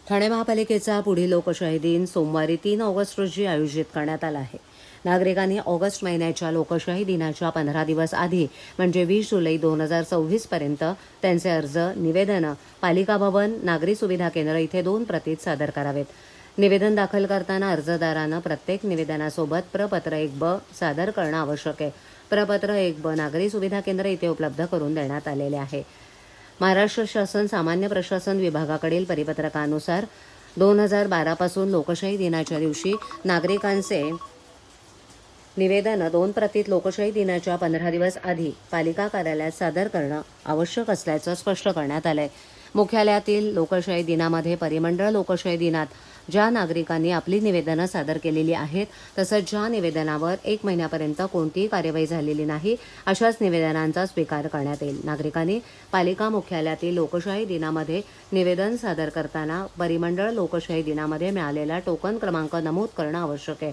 ठाणे महापालिकेचा पुढील लोकशाही दिन सोमवारी 3 ऑगस्ट रोजी आयोजित करण्यात आला आहे. नागरिकांनी ऑगस्ट महिन्याच्या लोकशाही दिनाच्या 15 दिवस आधी म्हणजे 20 जुलै 2026 पर्यंत त्यांचे अर्ज, निवेदनं पालिका भवन, नागरी सुविधा केंद्र इथे 2 प्रतीत सादर करावेत. निवेदन दाखल करताना अर्जदारानं प्रत्येक निवेदनासोबत प्रपत्र 1 ब सादर करणं आवश्यक आहे. प्रपत्र 1 ब नागरी सुविधा केंद्र इथे उपलब्ध करून देण्यात आलेले आहे. महाराष्ट्र शासन सामान्य प्रशासन विभागाकडील परिपत्रकानुसार 2012 पासून लोकशाही दिनाच्या दिवशी नागरिकांचे निवेदन 2 प्रतीत लोकशाही दिनाच्या 15 दिवस आधी पालिका कार्यालयात सादर करणं आवश्यक असल्याचं स्पष्ट करण्यात आलंय. मुख्यालयातील लोकशाही दिनामध्ये परिमंडळ लोकशाही दिनात ज्या नागरिकांनी आपली निवेदनं सादर केलेली आहेत तसंच ज्या निवेदनावर 1 महिन्यापर्यंत कोणतीही कार्यवाही झालेली नाही अशाच निवेदनांचा स्वीकार करण्यात येईल. नागरिकांनी पालिका मुख्यालयातील लोकशाही दिनामध्ये निवेदन सादर करताना परिमंडळ लोकशाही दिनामध्ये मिळालेला टोकन क्रमांक नमूद करणं आवश्यक आहे.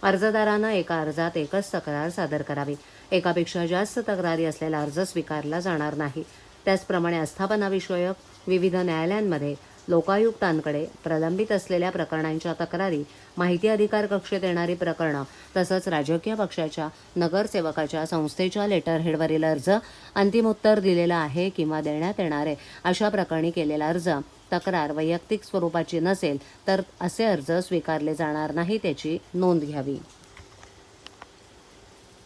अर्जदारानं एका अर्जात एकच तक्रार सादर करावी. एकापेक्षा जास्त तक्रारी असलेला अर्ज स्वीकारला जाणार नाही. त्याचप्रमाणे आस्थापनाविषयक विविध न्यायालयांमध्ये लोकायुक्तांकडे प्रलंबित असलेल्या प्रकरणांच्या तक्रारी, माहिती अधिकार कक्षेत येणारी प्रकरणं तसंच राजकीय पक्षाच्या, नगरसेवकाच्या, संस्थेच्या लेटरहेडवरील अर्ज अंतिम उत्तर दिलेलं आहे किंवा देण्यात येणार आहे अशा प्रकरणी केलेला अर्ज तक्रार वैयक्तिक स्वरूपाची नसेल तर असे अर्ज स्वीकारले जाणार नाही त्याची नोंद घ्यावी.